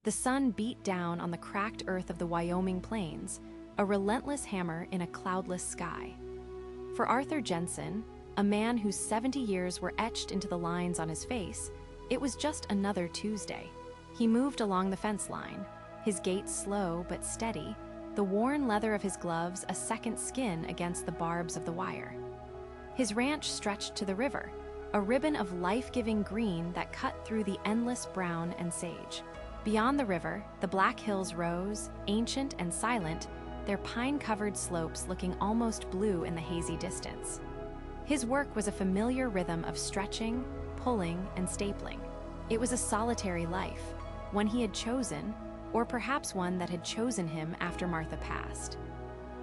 The sun beat down on the cracked earth of the Wyoming plains, a relentless hammer in a cloudless sky. For Arthur Jensen, a man whose 70 years were etched into the lines on his face, it was just another Tuesday. He moved along the fence line, his gait slow but steady, the worn leather of his gloves a second skin against the barbs of the wire. His ranch stretched to the river, a ribbon of life-giving green that cut through the endless brown and sage. Beyond the river, the Black Hills rose, ancient and silent, their pine-covered slopes looking almost blue in the hazy distance. His work was a familiar rhythm of stretching, pulling, and stapling. It was a solitary life, one he had chosen, or perhaps one that had chosen him after Martha passed.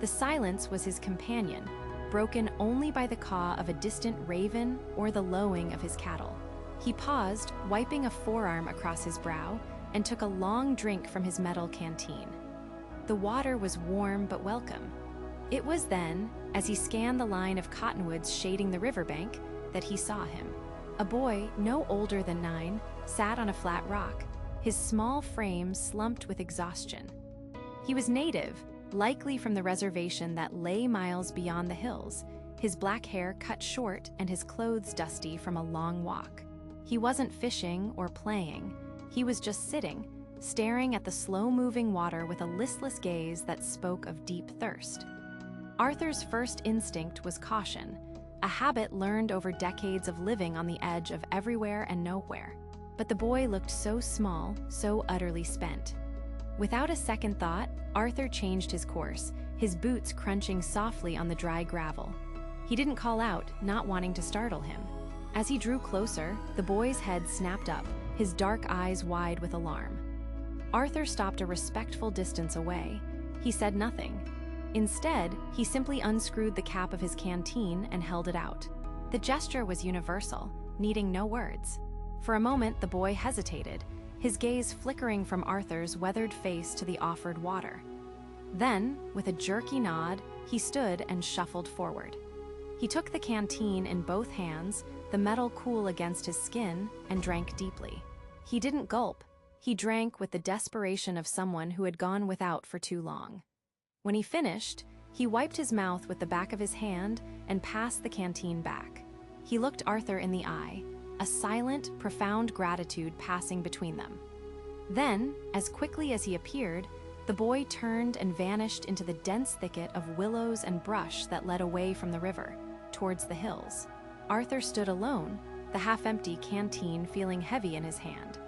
The silence was his companion, broken only by the caw of a distant raven or the lowing of his cattle. He paused, wiping a forearm across his brow, and took a long drink from his metal canteen. The water was warm but welcome. It was then, as he scanned the line of cottonwoods shading the riverbank, that he saw him. A boy, no older than 9, sat on a flat rock, his small frame slumped with exhaustion. He was native, likely from the reservation that lay miles beyond the hills, his black hair cut short and his clothes dusty from a long walk. He wasn't fishing or playing. He was just sitting, staring at the slow-moving water with a listless gaze that spoke of deep thirst. Arthur's first instinct was caution, a habit learned over decades of living on the edge of everywhere and nowhere. But the boy looked so small, so utterly spent. Without a second thought, Arthur changed his course, his boots crunching softly on the dry gravel. He didn't call out, not wanting to startle him. As he drew closer, the boy's head snapped up, his dark eyes wide with alarm. Arthur stopped a respectful distance away. He said nothing. Instead, he simply unscrewed the cap of his canteen and held it out. The gesture was universal, needing no words. For a moment, the boy hesitated, his gaze flickering from Arthur's weathered face to the offered water. Then, with a jerky nod, he stood and shuffled forward. He took the canteen in both hands, the metal cool against his skin, and drank deeply. He didn't gulp. He drank with the desperation of someone who had gone without for too long. When he finished, he wiped his mouth with the back of his hand and passed the canteen back. He looked Arthur in the eye, a silent, profound gratitude passing between them. Then, as quickly as he appeared, the boy turned and vanished into the dense thicket of willows and brush that led away from the river, towards the hills. Arthur stood alone, the half-empty canteen feeling heavy in his hand.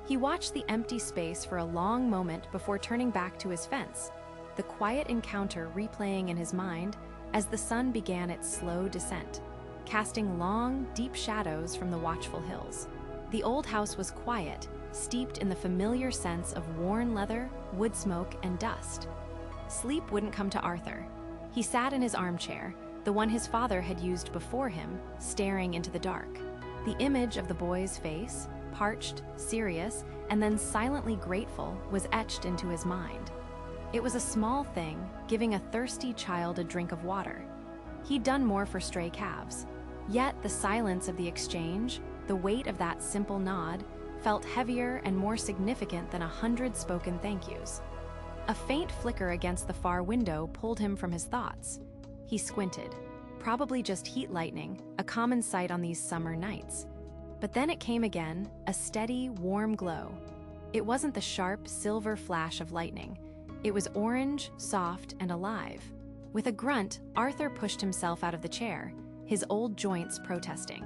He watched the empty space for a long moment before turning back to his fence, the quiet encounter replaying in his mind as the sun began its slow descent, casting long, deep shadows from the watchful hills. The old house was quiet, steeped in the familiar sense of worn leather, wood smoke, and dust. Sleep wouldn't come to Arthur. He sat in his armchair, the one his father had used before him, staring into the dark. The image of the boy's face, parched, serious, and then silently grateful, was etched into his mind. It was a small thing, giving a thirsty child a drink of water. He'd done more for stray calves. Yet the silence of the exchange, the weight of that simple nod, felt heavier and more significant than 100 spoken thank yous. A faint flicker against the far window pulled him from his thoughts. He squinted. Probably just heat lightning, a common sight on these summer nights. But then it came again, a steady, warm glow. It wasn't the sharp, silver flash of lightning. It was orange, soft, and alive. With a grunt, Arthur pushed himself out of the chair, his old joints protesting.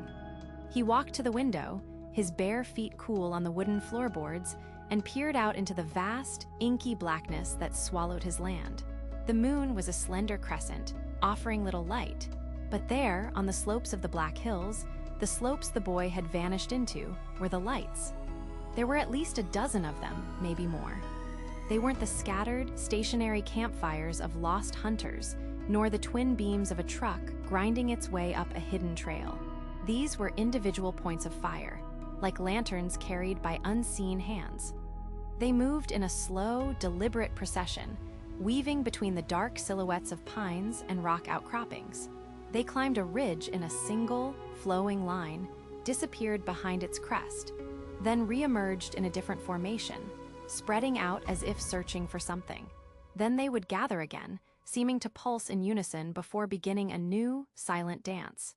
He walked to the window, his bare feet cool on the wooden floorboards, and peered out into the vast, inky blackness that swallowed his land. The moon was a slender crescent, offering little light. But there, on the slopes of the Black Hills, the slopes the boy had vanished into, were the lights. There were at least a dozen of them, maybe more. They weren't the scattered, stationary campfires of lost hunters, nor the twin beams of a truck grinding its way up a hidden trail. These were individual points of fire, like lanterns carried by unseen hands. They moved in a slow, deliberate procession, weaving between the dark silhouettes of pines and rock outcroppings. They climbed a ridge in a single, flowing line, disappeared behind its crest, then re-emerged in a different formation, spreading out as if searching for something. Then they would gather again, seeming to pulse in unison before beginning a new, silent dance.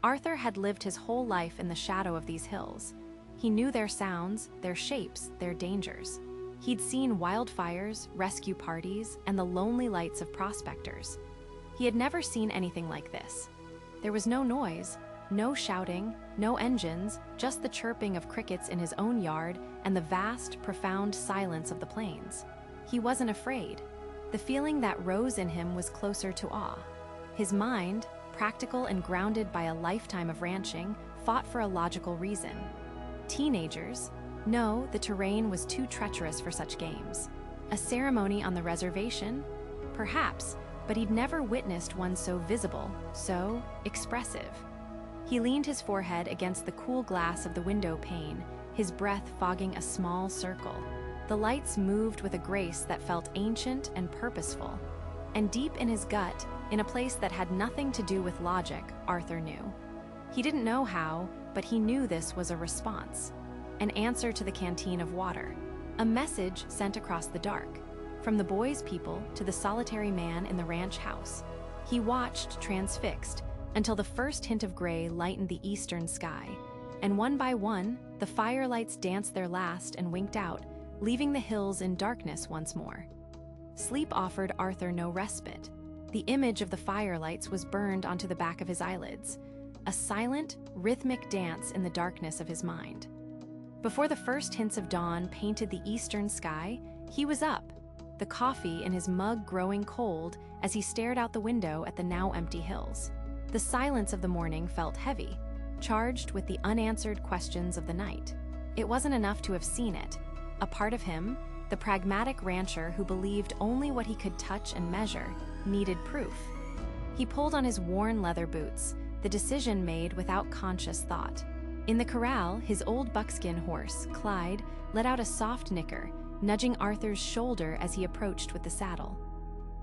Arthur had lived his whole life in the shadow of these hills. He knew their sounds, their shapes, their dangers. He'd seen wildfires, rescue parties, and the lonely lights of prospectors. He had never seen anything like this. There was no noise, no shouting, no engines, just the chirping of crickets in his own yard and the vast, profound silence of the plains. He wasn't afraid. The feeling that rose in him was closer to awe. His mind, practical and grounded by a lifetime of ranching, fought for a logical reason. Teenagers? No, the terrain was too treacherous for such games. A ceremony on the reservation? Perhaps, but he'd never witnessed one so visible, so expressive. He leaned his forehead against the cool glass of the window pane, his breath fogging a small circle. The lights moved with a grace that felt ancient and purposeful. And deep in his gut, in a place that had nothing to do with logic, Arthur knew. He didn't know how, but he knew this was a response. An answer to the canteen of water. A message sent across the dark, from the boy's people to the solitary man in the ranch house. He watched, transfixed, until the first hint of gray lightened the eastern sky. And one by one, the firelights danced their last and winked out, leaving the hills in darkness once more. Sleep offered Arthur no respite. The image of the firelights was burned onto the back of his eyelids, a silent, rhythmic dance in the darkness of his mind. Before the first hints of dawn painted the eastern sky, he was up, the coffee in his mug growing cold as he stared out the window at the now empty hills. The silence of the morning felt heavy, charged with the unanswered questions of the night. It wasn't enough to have seen it. A part of him, the pragmatic rancher who believed only what he could touch and measure, needed proof. He pulled on his worn leather boots, the decision made without conscious thought. In the corral, his old buckskin horse, Clyde, let out a soft nicker, nudging Arthur's shoulder as he approached with the saddle.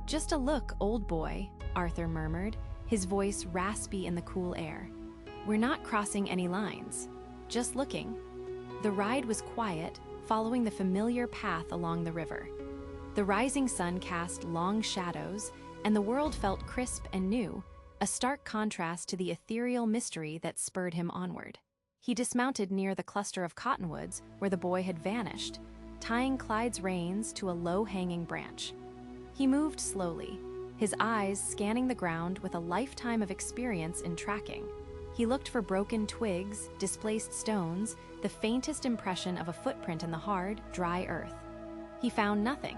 "Just a look, old boy," Arthur murmured, his voice raspy in the cool air. "We're not crossing any lines, just looking." The ride was quiet, following the familiar path along the river. The rising sun cast long shadows, and the world felt crisp and new, a stark contrast to the ethereal mystery that spurred him onward. He dismounted near the cluster of cottonwoods where the boy had vanished, tying Clyde's reins to a low-hanging branch. He moved slowly, his eyes scanning the ground with a lifetime of experience in tracking. He looked for broken twigs, displaced stones, the faintest impression of a footprint in the hard, dry earth. He found nothing,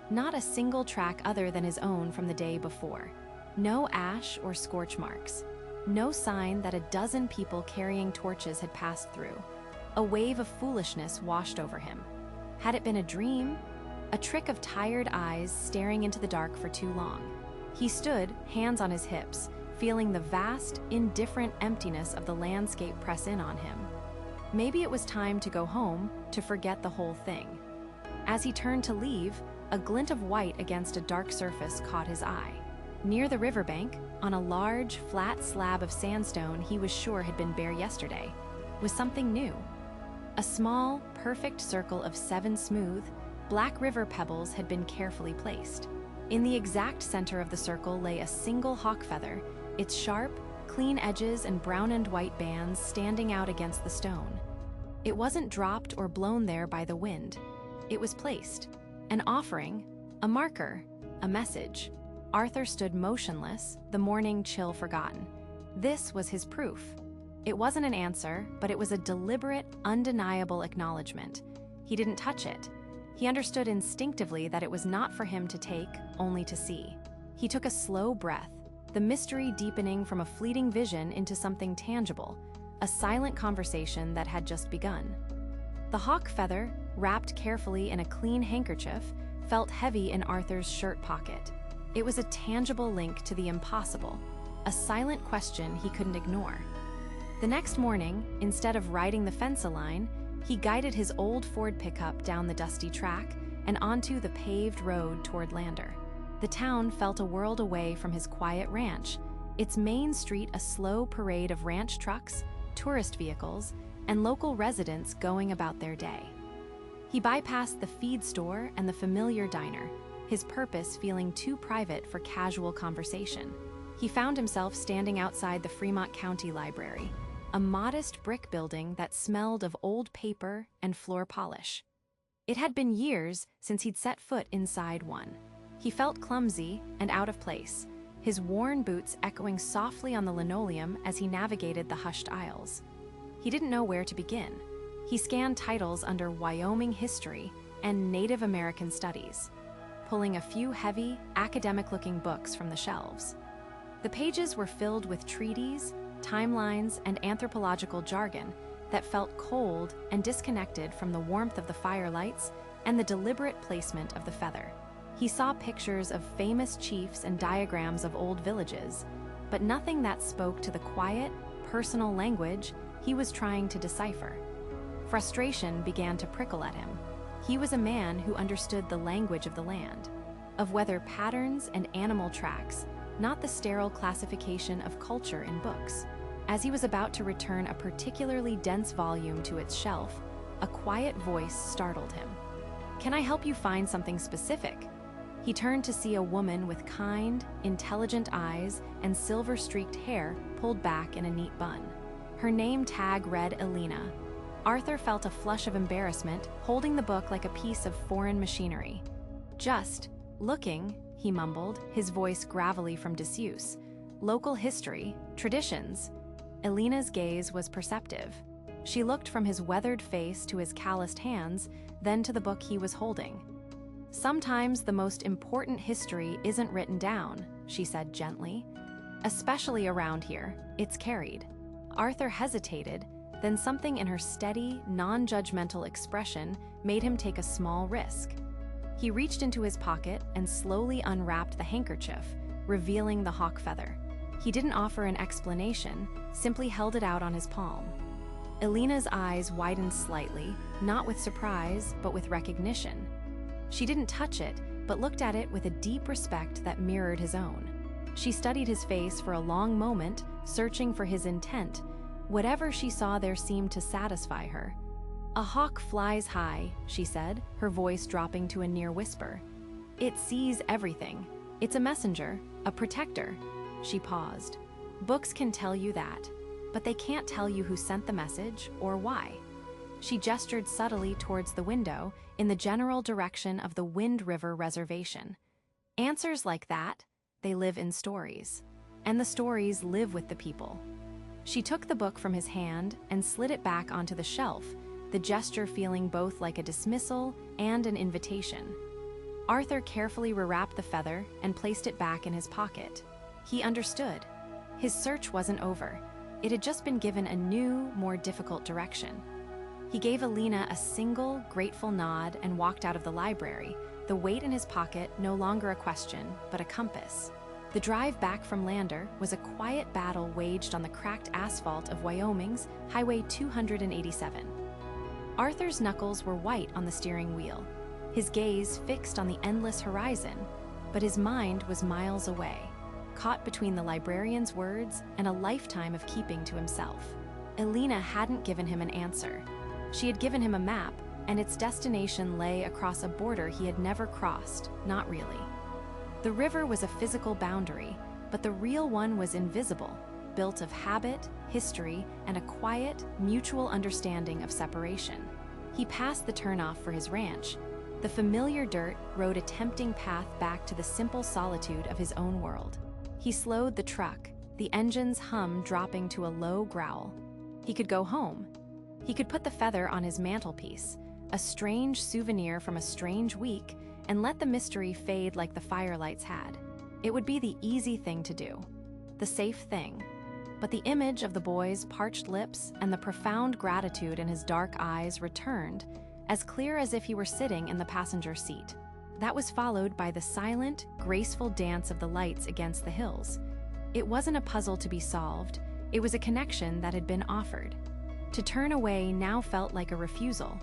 not a single track other than his own from the day before. No ash or scorch marks. No sign that a dozen people carrying torches had passed through. A wave of foolishness washed over him. Had it been a dream? A trick of tired eyes staring into the dark for too long. He stood, hands on his hips, feeling the vast, indifferent emptiness of the landscape press in on him. Maybe it was time to go home, to forget the whole thing. As he turned to leave, a glint of white against a dark surface caught his eye. Near the riverbank, on a large, flat slab of sandstone he was sure had been bare yesterday, was something new. A small, perfect circle of 7 smooth, black river pebbles had been carefully placed. In the exact center of the circle lay a single hawk feather, its sharp, clean edges and brown and white bands standing out against the stone. It wasn't dropped or blown there by the wind. It was placed. An offering, a marker, a message. Arthur stood motionless, the morning chill forgotten. This was his proof. It wasn't an answer, but it was a deliberate, undeniable acknowledgement. He didn't touch it. He understood instinctively that it was not for him to take, only to see. He took a slow breath, the mystery deepening from a fleeting vision into something tangible, a silent conversation that had just begun. The hawk feather, wrapped carefully in a clean handkerchief, felt heavy in Arthur's shirt pocket. It was a tangible link to the impossible, a silent question he couldn't ignore. The next morning, instead of riding the fence line, he guided his old Ford pickup down the dusty track and onto the paved road toward Lander. The town felt a world away from his quiet ranch, its main street a slow parade of ranch trucks, tourist vehicles, and local residents going about their day. He bypassed the feed store and the familiar diner, his purpose feeling too private for casual conversation. He found himself standing outside the Fremont County Library, a modest brick building that smelled of old paper and floor polish. It had been years since he'd set foot inside one. He felt clumsy and out of place, his worn boots echoing softly on the linoleum as he navigated the hushed aisles. He didn't know where to begin. He scanned titles under Wyoming history and Native American studies, pulling a few heavy, academic-looking books from the shelves. The pages were filled with treaties, timelines, and anthropological jargon that felt cold and disconnected from the warmth of the firelights and the deliberate placement of the feather. He saw pictures of famous chiefs and diagrams of old villages, but nothing that spoke to the quiet, personal language he was trying to decipher. Frustration began to prickle at him. He was a man who understood the language of the land, of weather patterns and animal tracks, not the sterile classification of culture in books. As he was about to return a particularly dense volume to its shelf, a quiet voice startled him. "Can I help you find something specific?" He turned to see a woman with kind, intelligent eyes and silver-streaked hair pulled back in a neat bun. Her name tag read Elena. Arthur felt a flush of embarrassment, holding the book like a piece of foreign machinery. "Just looking," he mumbled, his voice gravelly from disuse. "Local history, traditions." Elena's gaze was perceptive. She looked from his weathered face to his calloused hands, then to the book he was holding. "Sometimes the most important history isn't written down," she said gently. "Especially around here, it's carried." Arthur hesitated, then something in her steady, non-judgmental expression made him take a small risk. He reached into his pocket and slowly unwrapped the handkerchief, revealing the hawk feather. He didn't offer an explanation, simply held it out on his palm. Elena's eyes widened slightly, not with surprise, but with recognition. She didn't touch it, but looked at it with a deep respect that mirrored his own. She studied his face for a long moment, searching for his intent. Whatever she saw there seemed to satisfy her. "A hawk flies high," she said, her voice dropping to a near whisper. "It sees everything. It's a messenger, a protector." She paused. "Books can tell you that, but they can't tell you who sent the message or why." She gestured subtly towards the window in the general direction of the Wind River Reservation. "Answers like that, they live in stories, and the stories live with the people." She took the book from his hand and slid it back onto the shelf, the gesture feeling both like a dismissal and an invitation. Arthur carefully rewrapped the feather and placed it back in his pocket. He understood. His search wasn't over. It had just been given a new, more difficult direction. He gave Elena a single, grateful nod and walked out of the library, the weight in his pocket no longer a question, but a compass. The drive back from Lander was a quiet battle waged on the cracked asphalt of Wyoming's Highway 287. Arthur's knuckles were white on the steering wheel, his gaze fixed on the endless horizon, but his mind was miles away, caught between the librarian's words and a lifetime of keeping to himself. Elena hadn't given him an answer. She had given him a map, and its destination lay across a border he had never crossed, not really. The river was a physical boundary, but the real one was invisible, built of habit, history, and a quiet, mutual understanding of separation. He passed the turnoff for his ranch. The familiar dirt rode a tempting path back to the simple solitude of his own world. He slowed the truck, the engine's hum dropping to a low growl. He could go home. He could put the feather on his mantelpiece, a strange souvenir from a strange week, and let the mystery fade like the firelights had. It would be the easy thing to do, the safe thing. But the image of the boy's parched lips and the profound gratitude in his dark eyes returned, as clear as if he were sitting in the passenger seat. That was followed by the silent, graceful dance of the lights against the hills. It wasn't a puzzle to be solved, it was a connection that had been offered. To turn away now felt like a refusal.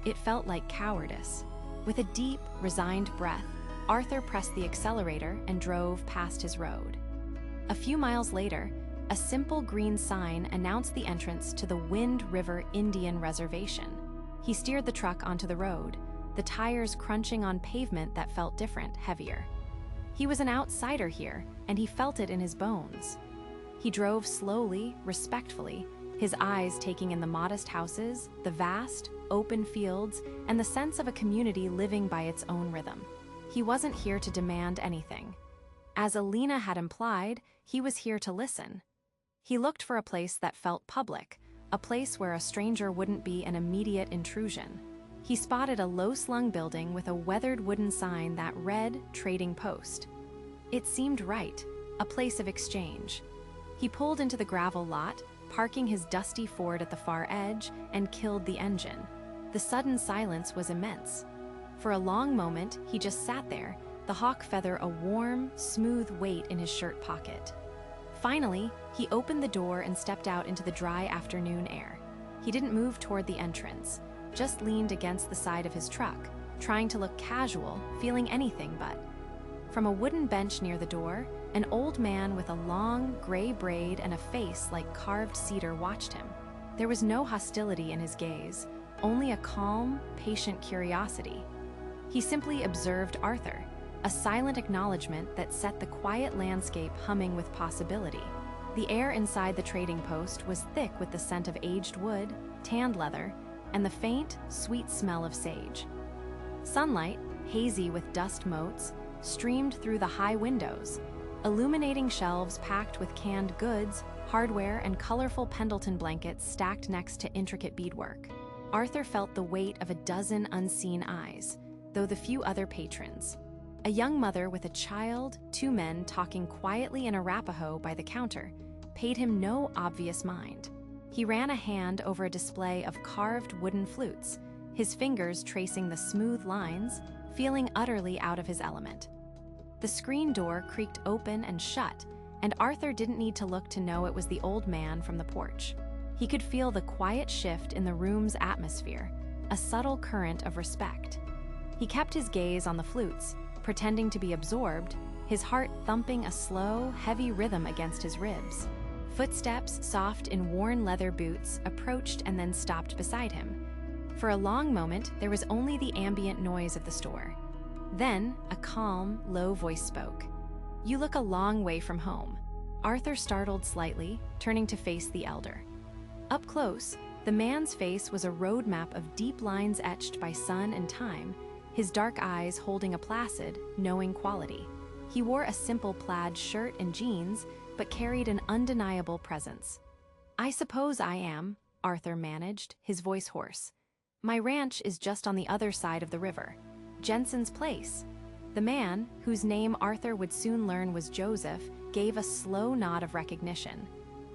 It felt like cowardice. With a deep, resigned breath, Arthur pressed the accelerator and drove past his road. A few miles later, a simple green sign announced the entrance to the Wind River Indian Reservation. He steered the truck onto the road, the tires crunching on pavement that felt different, heavier. He was an outsider here, and he felt it in his bones. He drove slowly, respectfully, his eyes taking in the modest houses, the vast, open fields, and the sense of a community living by its own rhythm. He wasn't here to demand anything. As Alina had implied, he was here to listen. He looked for a place that felt public, a place where a stranger wouldn't be an immediate intrusion. He spotted a low-slung building with a weathered wooden sign that read Trading Post. It seemed right, a place of exchange. He pulled into the gravel lot, parking his dusty Ford at the far edge, and killed the engine. The sudden silence was immense. For a long moment, he just sat there, the hawk feather a warm, smooth weight in his shirt pocket. Finally, he opened the door and stepped out into the dry afternoon air. He didn't move toward the entrance, just leaned against the side of his truck, trying to look casual, feeling anything but. From a wooden bench near the door, an old man with a long, gray braid and a face like carved cedar watched him. There was no hostility in his gaze, only a calm, patient curiosity. He simply observed Arthur, a silent acknowledgement that set the quiet landscape humming with possibility. The air inside the trading post was thick with the scent of aged wood, tanned leather, and the faint, sweet smell of sage. Sunlight, hazy with dust motes, streamed through the high windows, illuminating shelves packed with canned goods, hardware, and colorful Pendleton blankets stacked next to intricate beadwork. Arthur felt the weight of a dozen unseen eyes, though the few other patrons. A young mother with a child, two men talking quietly in Arapaho by the counter, paid him no obvious mind. He ran a hand over a display of carved wooden flutes, his fingers tracing the smooth lines, feeling utterly out of his element. The screen door creaked open and shut, and Arthur didn't need to look to know it was the old man from the porch. He could feel the quiet shift in the room's atmosphere, a subtle current of respect. He kept his gaze on the flutes, pretending to be absorbed, his heart thumping a slow, heavy rhythm against his ribs. Footsteps, soft in worn leather boots, approached and then stopped beside him. For a long moment, there was only the ambient noise of the store. Then, a calm, low voice spoke. "You look a long way from home." Arthur startled slightly, turning to face the elder. Up close, the man's face was a roadmap of deep lines etched by sun and time, his dark eyes holding a placid, knowing quality. He wore a simple plaid shirt and jeans, but carried an undeniable presence. "I suppose I am," Arthur managed, his voice hoarse. "My ranch is just on the other side of the river. Jensen's place." The man, whose name Arthur would soon learn was Joseph, gave a slow nod of recognition.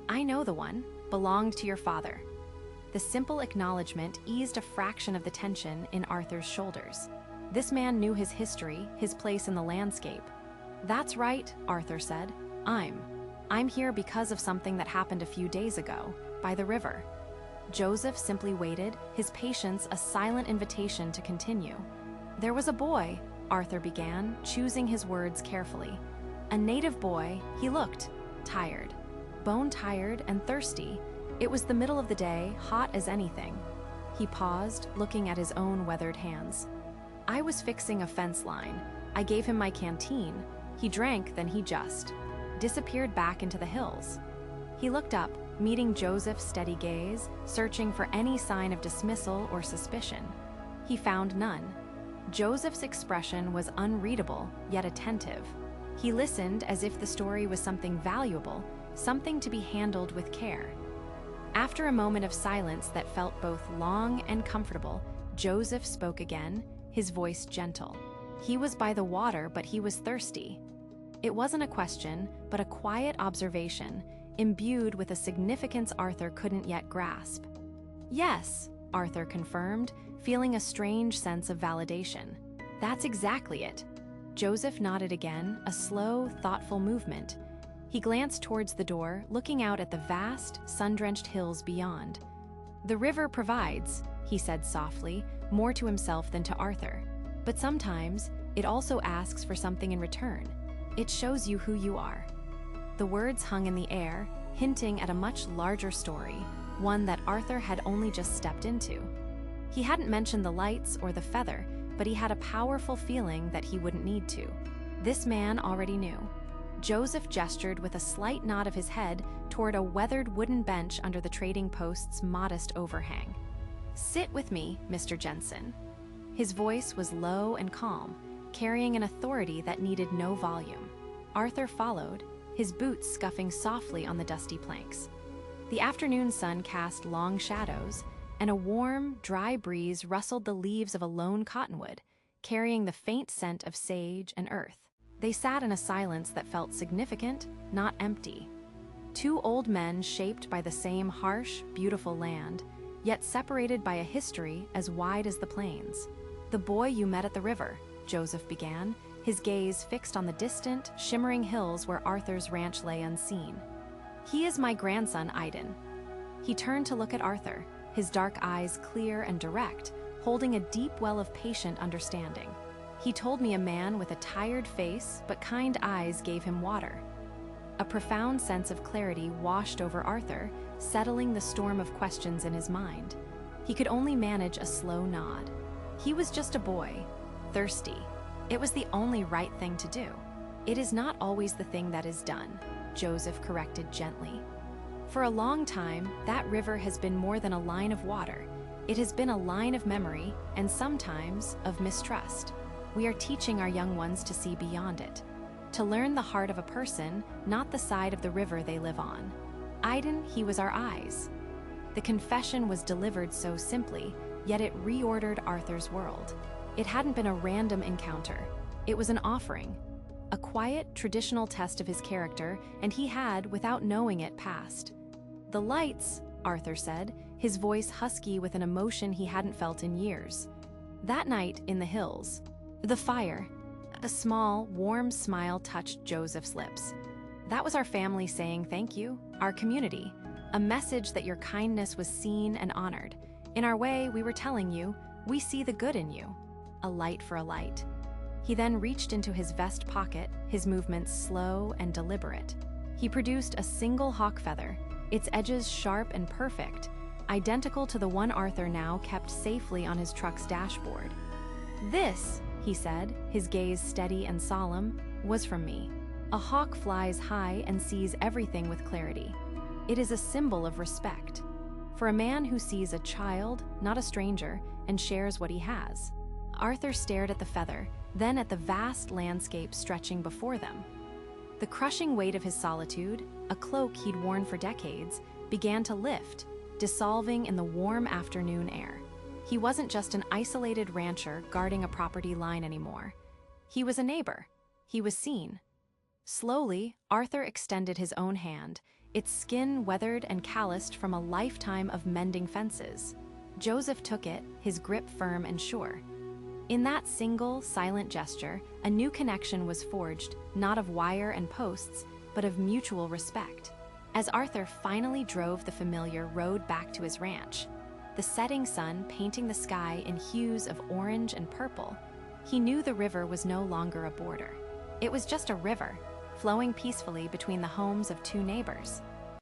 "I know the one. Belonged to your father." The simple acknowledgement eased a fraction of the tension in Arthur's shoulders. This man knew his history, his place in the landscape. "That's right," Arthur said. I'm here because of something that happened a few days ago, by the river." Joseph simply waited, his patience a silent invitation to continue. "There was a boy," Arthur began, choosing his words carefully. "A native boy. He looked tired. Bone-tired and thirsty. It was the middle of the day, hot as anything." He paused, looking at his own weathered hands. "I was fixing a fence line. I gave him my canteen. He drank, then he just disappeared back into the hills." He looked up, meeting Joseph's steady gaze, searching for any sign of dismissal or suspicion. He found none. Joseph's expression was unreadable, yet attentive. He listened as if the story was something valuable, something to be handled with care. After a moment of silence that felt both long and comfortable, Joseph spoke again, his voice gentle. He was by the water, but he was thirsty. It wasn't a question, but a quiet observation, imbued with a significance Arthur couldn't yet grasp. "Yes," Arthur confirmed, feeling a strange sense of validation. "That's exactly it." Joseph nodded again, a slow, thoughtful movement. He glanced towards the door, looking out at the vast, sun-drenched hills beyond. "The river provides," he said softly, more to himself than to Arthur. "But sometimes, it also asks for something in return. It shows you who you are." The words hung in the air, hinting at a much larger story, one that Arthur had only just stepped into. He hadn't mentioned the lights or the feather, but he had a powerful feeling that he wouldn't need to. This man already knew. Joseph gestured with a slight nod of his head toward a weathered wooden bench under the trading post's modest overhang. "Sit with me, Mr. Jensen." His voice was low and calm, carrying an authority that needed no volume. Arthur followed, his boots scuffing softly on the dusty planks. The afternoon sun cast long shadows, and a warm, dry breeze rustled the leaves of a lone cottonwood, carrying the faint scent of sage and earth. They sat in a silence that felt significant, not empty. Two old men shaped by the same harsh, beautiful land, yet separated by a history as wide as the plains. "The boy you met at the river," Joseph began, his gaze fixed on the distant, shimmering hills where Arthur's ranch lay unseen. "He is my grandson, Iden." He turned to look at Arthur, his dark eyes clear and direct, holding a deep well of patient understanding. "He told me a man with a tired face but kind eyes gave him water." A profound sense of clarity washed over Arthur, settling the storm of questions in his mind. He could only manage a slow nod. He was just a boy, thirsty. It was the only right thing to do. "It is not always the thing that is done," Joseph corrected gently. "For a long time, that river has been more than a line of water. It has been a line of memory and sometimes of mistrust. We are teaching our young ones to see beyond it, to learn the heart of a person, not the side of the river they live on. Iden, he was our eyes." The confession was delivered so simply, yet it reordered Arthur's world. It hadn't been a random encounter. It was an offering, a quiet, traditional test of his character, and he had, without knowing it, passed. "The lights," Arthur said, his voice husky with an emotion he hadn't felt in years. "That night in the hills. The fire." A small, warm smile touched Joseph's lips. "That was our family saying thank you, our community, a message that your kindness was seen and honored. In our way, we were telling you, we see the good in you. A light for a light." He then reached into his vest pocket, his movements slow and deliberate. He produced a single hawk feather, its edges sharp and perfect, identical to the one Arthur now kept safely on his truck's dashboard. "This," he said, his gaze steady and solemn, "was from me. A hawk flies high and sees everything with clarity. It is a symbol of respect. For a man who sees a child, not a stranger, and shares what he has." Arthur stared at the feather, then at the vast landscape stretching before them. The crushing weight of his solitude, a cloak he'd worn for decades, began to lift, dissolving in the warm afternoon air. He wasn't just an isolated rancher guarding a property line anymore. He was a neighbor. He was seen. Slowly, Arthur extended his own hand, its skin weathered and calloused from a lifetime of mending fences. Joseph took it, his grip firm and sure. In that single, silent gesture, a new connection was forged, not of wire and posts, but of mutual respect. As Arthur finally drove the familiar road back to his ranch, the setting sun painting the sky in hues of orange and purple, he knew the river was no longer a border. It was just a river, flowing peacefully between the homes of two neighbors.